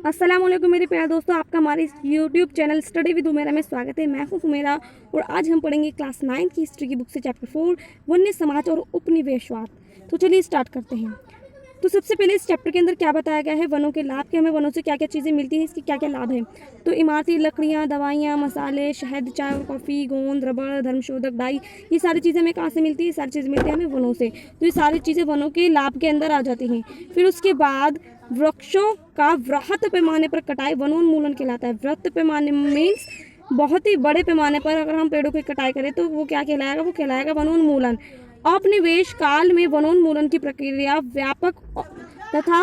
अस्सलाम वालेकुम मेरे प्यारे दोस्तों, आपका हमारे YouTube channel study with Umera में स्वागत है। मैं हूं उमेरा और आज हम पढ़ेंगे क्लास 9 की हिस्ट्री की बुक से चैप्टर 4 वन्य समाज और उपनिवेशवाद। तो चलिए स्टार्ट करते हैं। तो सबसे पहले इस चैप्टर के अंदर क्या बताया गया है, वनों के लाभ के, हमें वनों से क्या क्या चीज़ें मिलती हैं, इसके क्या क्या लाभ हैं। तो इमारती लकड़ियाँ, दवाइयाँ, मसाले, शहद, चाय और कॉफ़ी, गोंद, रबड़, धर्मशोधक, डाई, ये सारी चीज़ें हमें कहाँ से मिलती है, सारी चीज़ें मिलती हैं हमें वनों से। तो ये सारी चीज़ें वनों के लाभ के अंदर आ जाती हैं। फिर उसके बाद वृक्षों का वृहत पैमाने पर कटाई वनोन्मूलन कहलाता है। वृहत पैमाने मीन्स बहुत ही बड़े पैमाने पर अगर हम पेड़ों की कटाई करें तो वो क्या कहलाएगा, वो कहलाएगा वनोन्मूलन। औपनिवेश काल में वनोन्मूलन की प्रक्रिया व्यापक तथा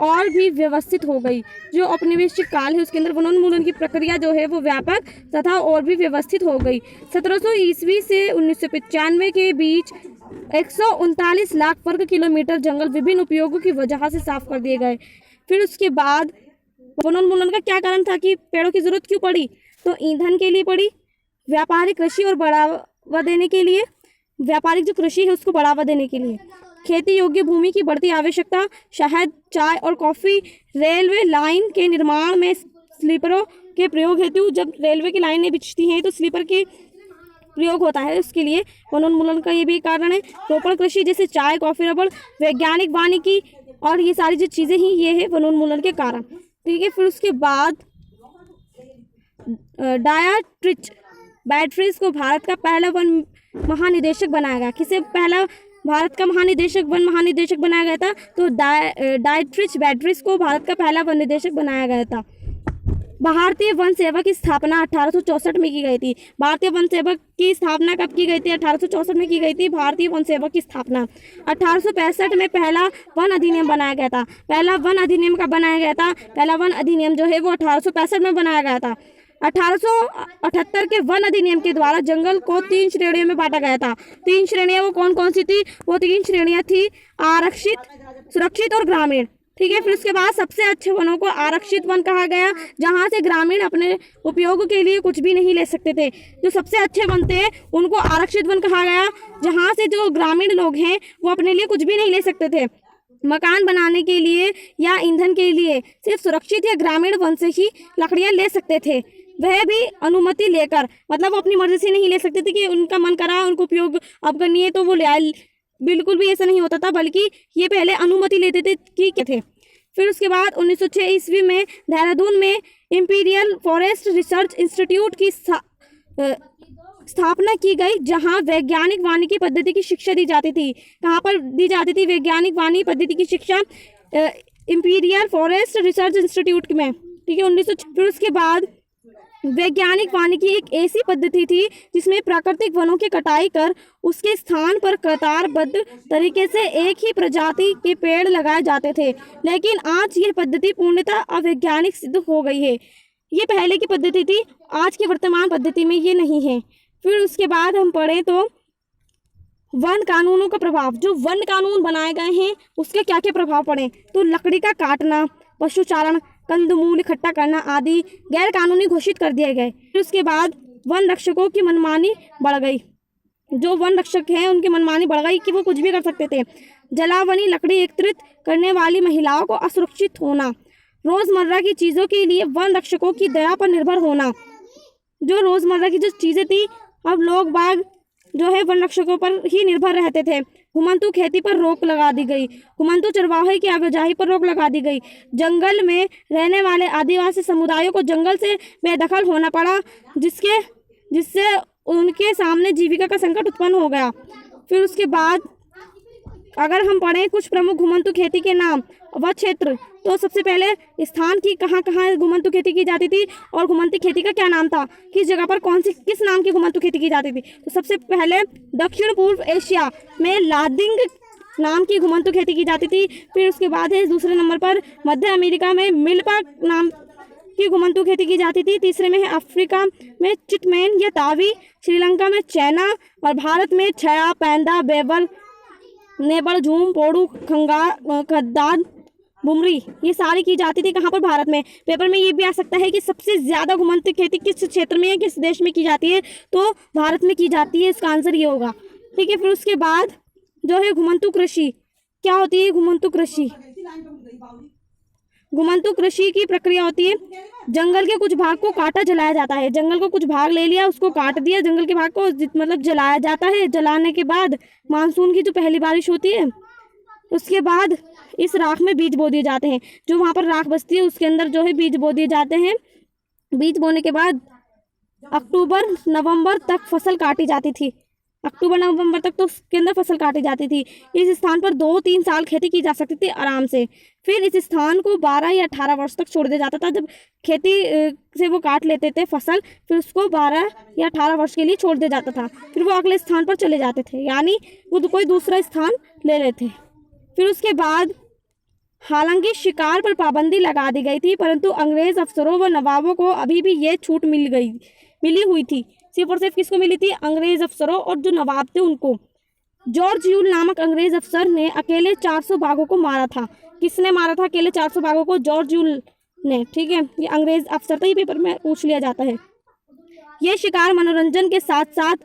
और भी व्यवस्थित हो गई। जो औपनिवेशिक काल है उसके अंदर वनोन्मूलन की प्रक्रिया जो है वो व्यापक तथा और भी व्यवस्थित हो गई। 1700 ईस्वी से 1995 के बीच 139 लाख वर्ग किलोमीटर जंगल विभिन्न उपयोगों की वजह से साफ कर दिए गए। फिर उसके बाद वनोन्मूलन का क्या कारण था कि पेड़ों की जरूरत क्यों पड़ी, तो ईंधन के लिए पड़ी, व्यापारिक कृषि और बढ़ावा देने के लिए, व्यापारिक जो कृषि है उसको बढ़ावा देने के लिए, खेती योग्य भूमि की बढ़ती आवश्यकता, शहद, चाय और कॉफ़ी, रेलवे लाइन के निर्माण में स्लीपरों के प्रयोग हेतु, जब रेलवे की लाइनें बिछती हैं तो स्लीपर की प्रयोग होता है, उसके लिए वनोन्मूलन का ये भी कारण है। रोपण कृषि जैसे चाय, कॉफ़ी, रबड़, वैज्ञानिक वानिकी और ये सारी जो चीज़ें ही ये है वनोन्मूलन के कारण। ठीक है। फिर उसके बाद डायाट्रिच बैटरीज को भारत का पहला वन महानिदेशक बनाया गया। किसे पहला भारत का वन महानिदेशक बनाया गया था, तो डायट्रिच बैटरीज को भारत का पहला वन निदेशक बनाया गया था। भारतीय वन सेवा की स्थापना 1864 में की गई थी। भारतीय वन सेवा की स्थापना कब की गई थी, 1864 में की गई थी भारतीय वन सेवा की स्थापना। 1865 में पहला वन अधिनियम बनाया गया था। पहला वन अधिनियम कब बनाया गया था, पहला वन अधिनियम जो है वो 1865 में बनाया गया था। 1878 के वन अधिनियम के द्वारा जंगल को 3 श्रेणियों में बांटा गया था। 3 श्रेणियां वो कौन कौन सी थी, वो 3 श्रेणियां थी, आरक्षित, सुरक्षित और ग्रामीण। ठीक है। फिर उसके बाद सबसे अच्छे वनों को आरक्षित वन कहा गया, जहां से ग्रामीण अपने उपयोग के लिए कुछ भी नहीं ले सकते थे। जो सबसे अच्छे वन थे उनको आरक्षित वन कहा गया, जहां से जो ग्रामीण लोग हैं वो अपने लिए कुछ भी नहीं ले सकते थे। मकान बनाने के लिए या ईंधन के लिए सिर्फ सुरक्षित या ग्रामीण वन से ही लकड़ियाँ ले सकते थे, वह भी अनुमति लेकर। मतलब वो अपनी मर्जी से नहीं ले सकते थे कि उनका मन करा उनको उपयोग अब करनी है तो वो ले आए, बिल्कुल भी ऐसा नहीं होता था, बल्कि ये पहले अनुमति लेते थे कि क्या थे। फिर उसके बाद 1906 ईस्वी में देहरादून में इंपीरियल फॉरेस्ट रिसर्च इंस्टीट्यूट की स्थापना की गई, जहां वैज्ञानिक वानिकी पद्धति की शिक्षा दी जाती थी। कहाँ पर दी जाती थी वैज्ञानिक वानिकी पद्धति की शिक्षा, इंपीरियल फॉरेस्ट रिसर्च इंस्टीट्यूट में। ठीक है। 1906। फिर उसके बाद वैज्ञानिक वानिकी एक ऐसी पद्धति थी जिसमें प्राकृतिक वनों की कटाई कर उसके स्थान पर कतारबद्ध तरीके से एक ही प्रजाति के पेड़ लगाए जाते थे, लेकिन आज यह पद्धति पूर्णतः अवैज्ञानिक सिद्ध हो गई है। ये पहले की पद्धति थी, आज की वर्तमान पद्धति में ये नहीं है। फिर उसके बाद हम पढ़ें तो वन कानूनों का प्रभाव, जो वन कानून बनाए गए हैं उसके क्या क्या प्रभाव पड़े, तो लकड़ी का काटना, पशुचारण, कंदमूल इकट्ठा करना आदि गैर कानूनी घोषित कर दिए गए। फिर उसके बाद वन रक्षकों की मनमानी बढ़ गई। जो वन रक्षक हैं उनकी मनमानी बढ़ गई कि वो कुछ भी कर सकते थे। जलावनी लकड़ी एकत्रित करने वाली महिलाओं को असुरक्षित होना, रोजमर्रा की चीज़ों के लिए वन रक्षकों की दया पर निर्भर होना। जो रोजमर्रा की जो चीज़ें थी, अब लोग बाग जो है वन रक्षकों पर ही निर्भर रहते थे। घुमंतू खेती पर रोक लगा दी गई। घुमंतू चरवाहे की आवाजाही पर रोक लगा दी गई। जंगल में रहने वाले आदिवासी समुदायों को जंगल से बेदखल होना पड़ा, जिससे उनके सामने जीविका का संकट उत्पन्न हो गया। फिर उसके बाद अगर हम पढ़ें कुछ प्रमुख घुमंतू खेती के नाम व क्षेत्र, तो सबसे पहले स्थान की कहाँ कहाँ घुमंतू खेती की जाती थी और घुमंती खेती का क्या नाम था, किस जगह पर कौन सी किस नाम की घुमंतू खेती की जाती थी। तो सबसे पहले दक्षिण पूर्व एशिया में लादिंग नाम की घुमंतू खेती की जाती थी। फिर उसके बाद है दूसरे नंबर पर मध्य अमेरिका में मिल्पा नाम की घुमंतू खेती की जाती थी। तीसरे में है अफ्रीका में चिटमैन या तावी, श्रीलंका में चैना और भारत में छया, पैंदा, बेबल, नेबड़, झूम, पोड़ू, खद्दाद, बुमरी, ये सारी की जाती थी। कहाँ पर, भारत में। पेपर में ये भी आ सकता है कि सबसे ज़्यादा घुमंतू खेती किस क्षेत्र में, किस देश में की जाती है, तो भारत में की जाती है, इसका आंसर ये होगा। ठीक है। फिर उसके बाद जो है घुमंतू कृषि, क्या होती है घुमंतू कृषि, गुमंतु कृषि की प्रक्रिया होती है, जंगल के कुछ भाग को काटा जलाया जाता है। जंगल को कुछ भाग ले लिया, उसको काट दिया, जंगल के भाग को मतलब जलाया जाता है। जलाने के बाद मानसून की जो पहली बारिश होती है उसके बाद इस राख में बीज बो दिए जाते हैं। जो वहाँ पर राख बचती है उसके अंदर जो है बीज बो दिए जाते हैं। बीज बोने के बाद अक्टूबर नवंबर तक फसल काटी जाती थी। अक्टूबर नवंबर तक तो उसके अंदर फसल काटी जाती थी। इस स्थान पर 2-3 साल खेती की जा सकती थी आराम से। फिर इस स्थान को 12 या 18 वर्ष तक छोड़ दिया जाता था। जब खेती से वो काट लेते थे फसल, फिर उसको 12 या 18 वर्ष के लिए छोड़ दिया जाता था। फिर वो अगले स्थान पर चले जाते थे, यानी वो कोई दूसरा स्थान ले लेते। फिर उसके बाद हालांकि शिकार पर पाबंदी लगा दी गई थी, परंतु अंग्रेज अफसरों व नवाबों को अभी भी ये छूट मिली हुई थी। सिर्फ और सिर्फ किसको मिली थी? अंग्रेज अफसरों और जो नवाब थे उनको। जॉर्ज यूल नामक अंग्रेज अफसर ने अकेले 400 बाघों को मारा था। किसने मारा था अकेले 400 बाघों को? जॉर्ज यूल ने। ठीक है, ये अंग्रेज अफसर था, ये पेपर में पूछ लिया जाता है। ये शिकार मनोरंजन के साथ साथ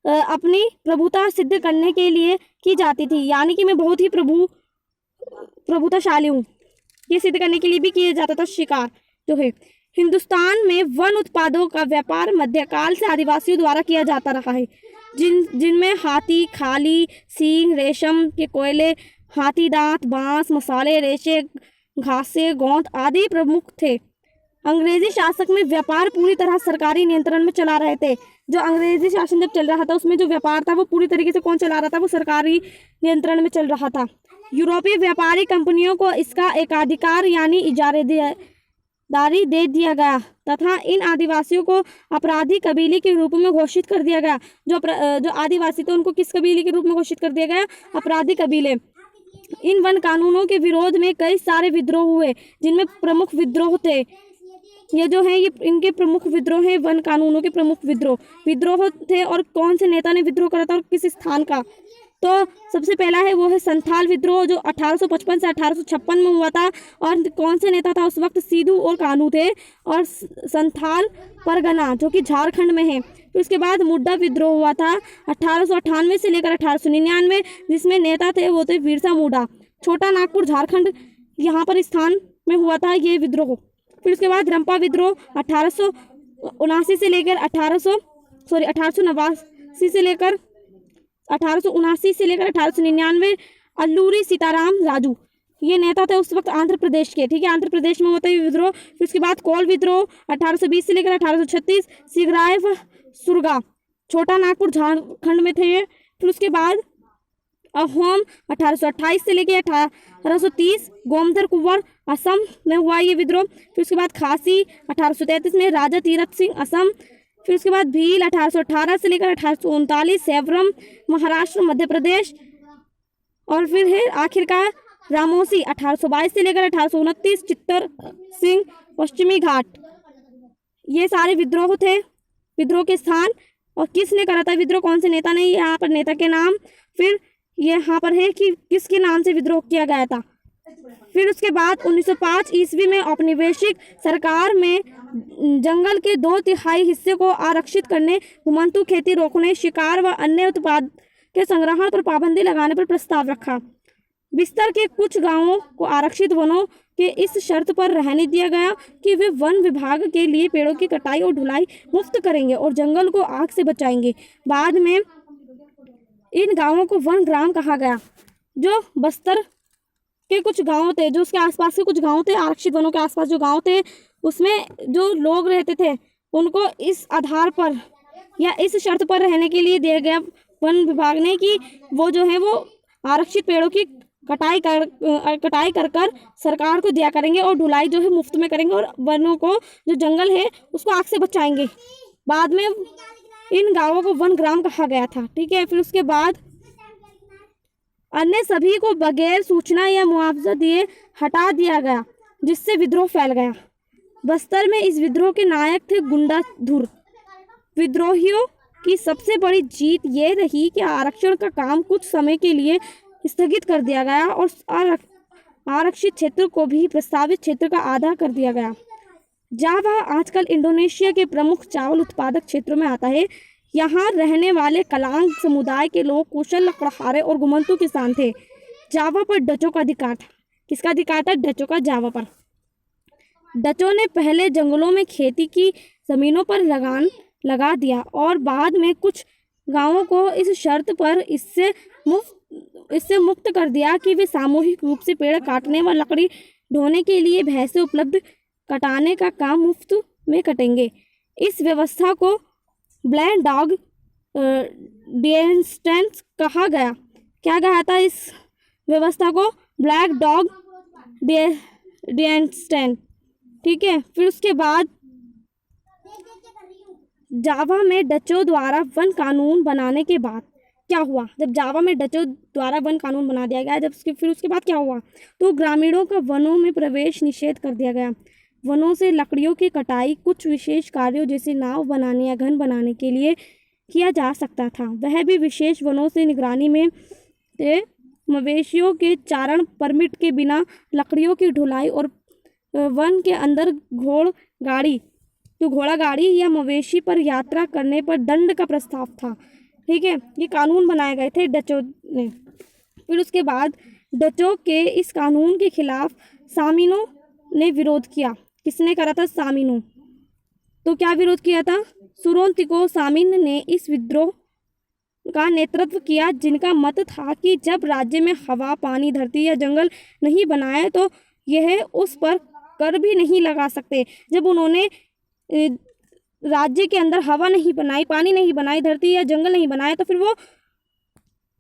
अपनी प्रभुता सिद्ध करने के लिए की जाती थी, यानी कि मैं बहुत ही प्रभुताशाली हूँ, ये सिद्ध करने के लिए भी किया जाता था शिकार जो है। हिंदुस्तान में वन उत्पादों का व्यापार मध्यकाल से आदिवासियों द्वारा किया जाता रहा है, जिनमें हाथी खाली, सींग, रेशम के कोयले, हाथी दांत, बांस, मसाले, रेशे, घासे, गोंद आदि प्रमुख थे। अंग्रेजी शासक में व्यापार पूरी तरह सरकारी नियंत्रण में चला रहे थे। जो अंग्रेजी शासन जब चल रहा था उसमें जो व्यापार था वो पूरी तरीके से कौन चला रहा था? वो सरकारी नियंत्रण में चल रहा था। यूरोपीय व्यापारी कंपनियों को इसका एकाधिकार यानी इजारेदारी दे दिया गया तथा इन आदिवासियों को अपराधी कबीले के रूप में घोषित कर दिया गया। जो आदिवासी थे उनको किस कबीले के रूप में घोषित कर दिया गया? अपराधी कबीले। इन वन कानूनों के विरोध में कई सारे विद्रोह हुए, जिनमें प्रमुख विद्रोह थे ये जो है, ये इनके प्रमुख विद्रोह हैं, वन कानूनों के प्रमुख विद्रोह थे। और कौन से नेता ने विद्रोह करा था और किस स्थान का? तो सबसे पहला है वो है संथाल विद्रोह, जो 1855 से 1856 में हुआ था। और कौन से नेता था उस वक्त? सिद्धू और कान्हू थे। और संथाल परगना जो कि झारखंड में है। तो उसके बाद मुड्डा विद्रोह हुआ था 1898 से लेकर 1899, जिसमेम नेता थे वो थे बिरसा मुंडा। छोटा नागपुर झारखंड यहाँ पर स्थान में हुआ था ये विद्रोह। फिर उसके बाद रंपा विद्रोह 1879 से लेकर 1899। अल्लूरी सीताराम राजू ये नेता थे उस वक्त आंध्र प्रदेश के। ठीक है, आंध्र प्रदेश में होता है विद्रोह। फिर उसके बाद कोल विद्रोह 1820 से लेकर 1836। सिगराइव सुरगा छोटा नागपुर झारखंड में थे ये। फिर उसके बाद अहोम 1828 से लेकर 1830। गोमधर कुंवर असम में हुआ ये विद्रोह। फिर उसके बाद खासी 1833 में, राजा तीरथ सिंह असम। फिर उसके बाद भील 1818 से लेकर 1839। सेवरम महाराष्ट्र मध्य प्रदेश। और फिर है आखिरकार रामोसी 1822 से लेकर 1829। चित्तर सिंह पश्चिमी घाट। ये सारे विद्रोह थे, विद्रोह के स्थान। और किसने करा था विद्रोह? कौन से नेता ने? यहाँ पर नेता के नाम। फिर ये यहाँ पर है कि किसके नाम से विद्रोह किया गया था। फिर उसके बाद 1905 ईस्वी में औपनिवेशिक सरकार में जंगल के 2/3 हिस्से को आरक्षित करने, घुमंतू खेती रोकने, शिकार व अन्य उत्पाद के संग्रहण पर पाबंदी लगाने पर प्रस्ताव रखा। बिस्तर के कुछ गांवों को आरक्षित वनों के इस शर्त पर रहने दिया गया कि वे वन विभाग के लिए पेड़ों की कटाई और ढुलाई मुफ्त करेंगे और जंगल को आग से बचाएंगे। बाद में इन गांवों को वन ग्राम कहा गया। जो बस्तर के कुछ गांव थे, जो उसके आसपास के कुछ गांव थे, आरक्षित वनों के आसपास जो गांव थे, उसमें जो लोग रहते थे उनको इस आधार पर या इस शर्त पर रहने के लिए दिया गया वन विभाग ने कि वो जो है वो आरक्षित पेड़ों की कटाई कर सरकार को दिया करेंगे और ढुलाई जो है मुफ्त में करेंगे और वनों को, जो जंगल है उसको आग से बचाएंगे। बाद में इन गांवों को वन ग्राम कहा गया था। ठीक है, फिर उसके बाद अन्य सभी को बगैर सूचना या मुआवजा दिए हटा दिया गया, जिससे विद्रोह फैल गया। बस्तर में इस विद्रोह के नायक थे गुंडाधुर। विद्रोहियों की सबसे बड़ी जीत ये रही कि आरक्षण का काम कुछ समय के लिए स्थगित कर दिया गया और आरक्षित क्षेत्र को भी प्रस्तावित क्षेत्र का आधा कर दिया गया। जावा आजकल इंडोनेशिया के प्रमुख चावल उत्पादक क्षेत्रों में आता है। यहाँ रहने वाले कलांग समुदाय के लोग कुशल लकड़हारे और घुमंतू किसान थे। जावा पर डचों का अधिकार था। किसका अधिकार था? डचों का जावा पर। डचों ने पहले जंगलों में खेती की जमीनों पर लगान लगा दिया और बाद में कुछ गांवों को इस शर्त पर इससे मुक्त कर दिया कि वे सामूहिक रूप से पेड़ काटने व लकड़ी ढोने के लिए भैंसे उपलब्ध कटाने का काम मुफ्त में कटेंगे। इस व्यवस्था को ब्लैक डॉग डिएंस्टेंस कहा गया। क्या कहा था इस व्यवस्था को? ब्लैक डॉग डिएंस्टेंस। ठीक है। फिर उसके बाद जावा में डचों द्वारा वन कानून बनाने के बाद क्या हुआ? जब जावा में डचों द्वारा वन कानून बना दिया गया, फिर उसके बाद क्या हुआ? तो ग्रामीणों का वनों में प्रवेश निषेध कर दिया गया। वनों से लकड़ियों की कटाई कुछ विशेष कार्यों जैसे नाव बनाने या घन बनाने के लिए किया जा सकता था, वह भी विशेष वनों से निगरानी में थे। मवेशियों के चारण परमिट के बिना लकड़ियों की ढुलाई और वन के अंदर घोड़ा गाड़ी या मवेशी पर यात्रा करने पर दंड का प्रस्ताव था। ठीक है, ये कानून बनाए गए थे डचों ने। फिर उसके बाद डचों के इस कानून के खिलाफ सामिनों ने विरोध किया। किसने करा था? सामिनों। तो क्या विरोध किया था? सुरोंतिको सामिन ने इस विद्रोह का नेतृत्व किया, जिनका मत था कि जब राज्य में हवा, पानी, धरती या जंगल नहीं बनाए तो यह उस पर कर भी नहीं लगा सकते। जब उन्होंने राज्य के अंदर हवा नहीं बनाई, पानी नहीं बनाई, धरती या जंगल नहीं बनाए, तो फिर वो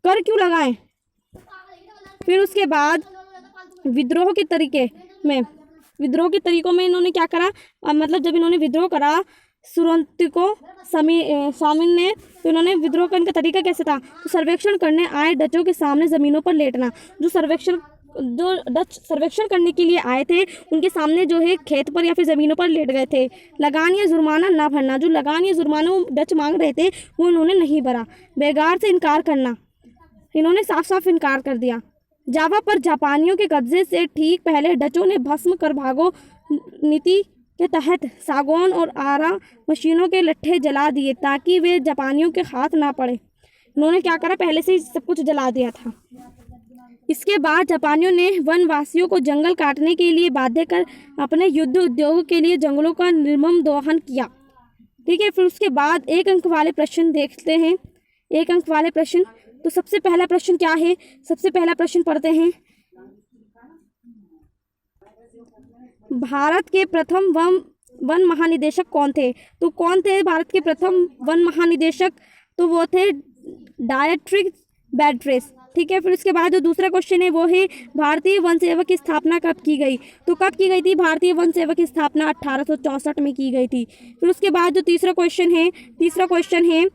कर क्यों लगाएं? फिर उसके बाद विद्रोह के तरीकों में इन्होंने क्या करा? मतलब जब इन्होंने विद्रोह करा सुरोंतिको सामिन ने, तो इन्होंने विद्रोह करने का तरीका कैसे था? तो सर्वेक्षण करने आए डचों के सामने ज़मीनों पर लेटना। जो डच सर्वेक्षण करने के लिए आए थे उनके सामने जो है खेत पर या फिर ज़मीनों पर लेट गए थे। लगान या जुर्माना ना भरना, जो लगान या जुर्माना डच मांग रहे थे वो इन्होंने नहीं भरा। बेगार से इनकार करना, इन्होंने साफ साफ इनकार कर दिया। जावा पर जापानियों के कब्जे से ठीक पहले डचों ने भस्म कर भागो नीति के तहत सागौन और आरा मशीनों के लट्ठे जला दिए ताकि वे जापानियों के हाथ ना पड़े। इन्होंने क्या करा? पहले से ही सब कुछ जला दिया था। इसके बाद जापानियों ने वनवासियों को जंगल काटने के लिए बाध्य कर अपने युद्ध उद्योग के लिए जंगलों का निर्मम दोहन किया। ठीक है। फिर उसके बाद 1 अंक वाले प्रश्न देखते हैं। 1 अंक वाले प्रश्न। तो सबसे पहला प्रश्न क्या है? सबसे पहला प्रश्न पढ़ते हैं। भारत के प्रथम वन महानिदेशक कौन थे? तो कौन थे भारत के प्रथम वन महानिदेशक? तो वो थे डायट्रिक बैड्रेस। ठीक है। फिर उसके बाद जो दूसरा क्वेश्चन है वो है भारतीय वन सेवा की स्थापना कब की गई? तो कब की गई थी? भारतीय वन सेवा की स्थापना 1864 में की गई थी। फिर उसके बाद जो तीसरा क्वेश्चन है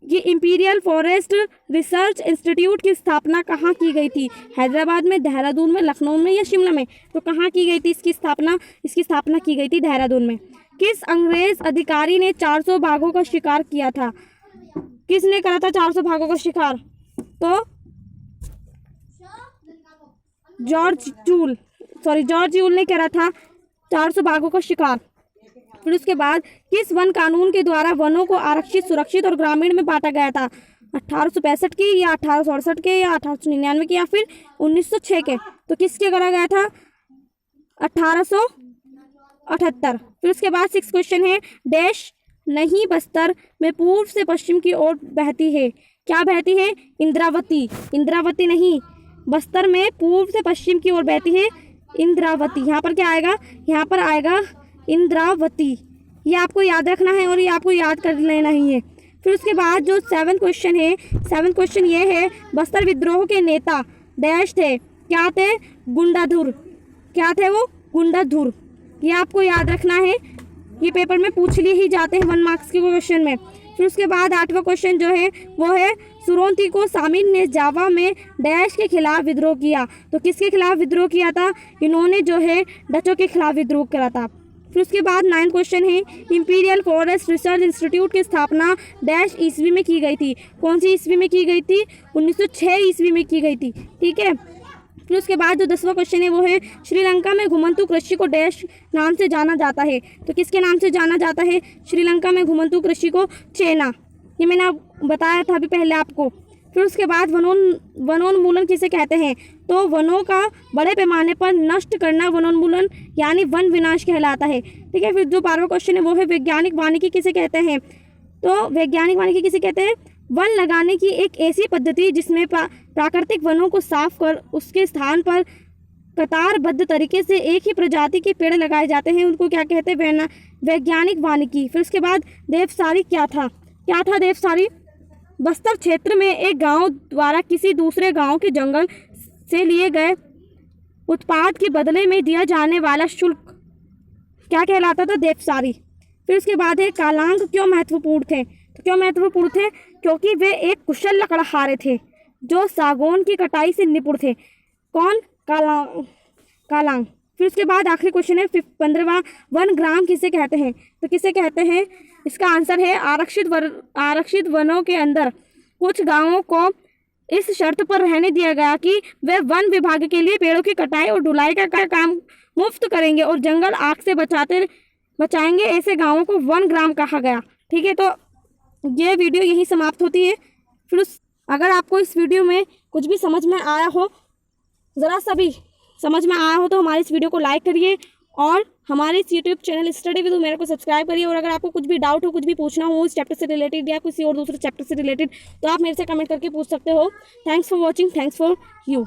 ये इंपीरियल फॉरेस्ट रिसर्च इंस्टीट्यूट की स्थापना कहाँ की गई थी? हैदराबाद में, देहरादून में, लखनऊ में या शिमला में? तो कहाँ की गई थी इसकी स्थापना की गई थी देहरादून में। किस अंग्रेज अधिकारी ने 400 बाघों का शिकार किया था? किसने करा था 400 बाघों का शिकार? तो जॉर्ज यूल ने करा था 400 बाघों का शिकार। फिर उसके बाद किस वन कानून के द्वारा वनों को आरक्षित, सुरक्षित और ग्रामीण में बांटा गया था? 1865 के या 1868 के या 1899 के या फिर 1906 के? तो किसके करा गया था? 1878। फिर उसके बाद 6 क्वेश्चन है डैश नहीं बस्तर में पूर्व से पश्चिम की ओर बहती है। क्या बहती है? इंद्रावती। इंद्रावती नहीं, बस्तर में पूर्व से पश्चिम की ओर बहती है इंद्रावती। यहाँ पर क्या आएगा? यहाँ पर आएगा इंद्रावती। ये आपको याद रखना है और ये आपको याद कर लेना ही है। फिर उसके बाद जो 7 क्वेश्चन है, 7 क्वेश्चन ये है बस्तर विद्रोह के नेता डैश थे। क्या थे? गुंडाधुर। क्या थे वो? गुंडाधुर। ये आपको याद रखना है, ये पेपर में पूछ लिए ही जाते हैं 1 मार्क्स के क्वेश्चन में। फिर उसके बाद 8वां क्वेश्चन जो है वो है सुरोंतिको सामिन ने जावा में डैश के खिलाफ विद्रोह किया। तो किसके खिलाफ विद्रोह किया था? इन्होंने जो है डचों के खिलाफ विद्रोह करा था। फिर उसके बाद 9 क्वेश्चन है इंपीरियल फॉरेस्ट रिसर्च इंस्टीट्यूट की स्थापना डैश ईस्वी में की गई थी। कौन सी ईस्वी में की गई थी? 1906 ईस्वी में की गई थी। ठीक है। फिर उसके बाद जो 10वां क्वेश्चन है वो है श्रीलंका में घुमंतु कृषि को डैश नाम से जाना जाता है। तो किसके नाम से जाना जाता है श्रीलंका में घुमंतु कृषि को? चेना। ये मैंने बताया था अभी पहले आपको। फिर उसके बाद वनोन्मूलन किसे कहते हैं? तो वनों का बड़े पैमाने पर नष्ट करना वनोन्मूलन यानी वन विनाश कहलाता है। ठीक है, फिर जो 12वां क्वेश्चन है वो है वैज्ञानिक वानिकी किसे कहते हैं? तो वैज्ञानिक वानिकी किसे कहते हैं? वन लगाने की एक ऐसी पद्धति जिसमें प्राकृतिक वनों को साफ कर उसके स्थान पर कतारबद्ध तरीके से एक ही प्रजाति के पेड़ लगाए जाते हैं, उनको क्या कहते हैं? वैज्ञानिक वानिकी। फिर उसके बाद देवसारी क्या था? देवसारी? बस्तर क्षेत्र में एक गांव द्वारा किसी दूसरे गांव के जंगल से लिए गए उत्पाद के बदले में दिया जाने वाला शुल्क क्या कहलाता था? देवसारी। फिर उसके बाद है कालांग क्यों महत्वपूर्ण थे? तो क्यों महत्वपूर्ण थे? क्योंकि वे एक कुशल लकड़हारे थे जो सागौन की कटाई से निपुण थे। कौन? कालांग। फिर उसके बाद आखिरी क्वेश्चन है 15वां, वन ग्राम किसे कहते हैं? तो किसे कहते हैं? इसका आंसर है आरक्षित वनों के अंदर कुछ गांवों को इस शर्त पर रहने दिया गया कि वे वन विभाग के लिए पेड़ों की कटाई और ढुलाई का काम मुफ्त करेंगे और जंगल आग से बचाएंगे। ऐसे गांवों को वन ग्राम कहा गया। ठीक है, तो ये वीडियो यहीं समाप्त होती है। फिर अगर आपको इस वीडियो में कुछ भी समझ में आया हो, ज़रा सा भी समझ में आया हो, तो हमारे इस वीडियो को लाइक करिए और हमारे इस YouTube channel study with Umera को सब्सक्राइब करिए। और अगर आपको कुछ भी डाउट हो, कुछ भी पूछना हो इस चैप्टर से रिलेटेड या किसी और दूसरे चैप्टर से रिलेटेड, तो आप मेरे से कमेंट करके पूछ सकते हो। Thanks for watching, thanks for you.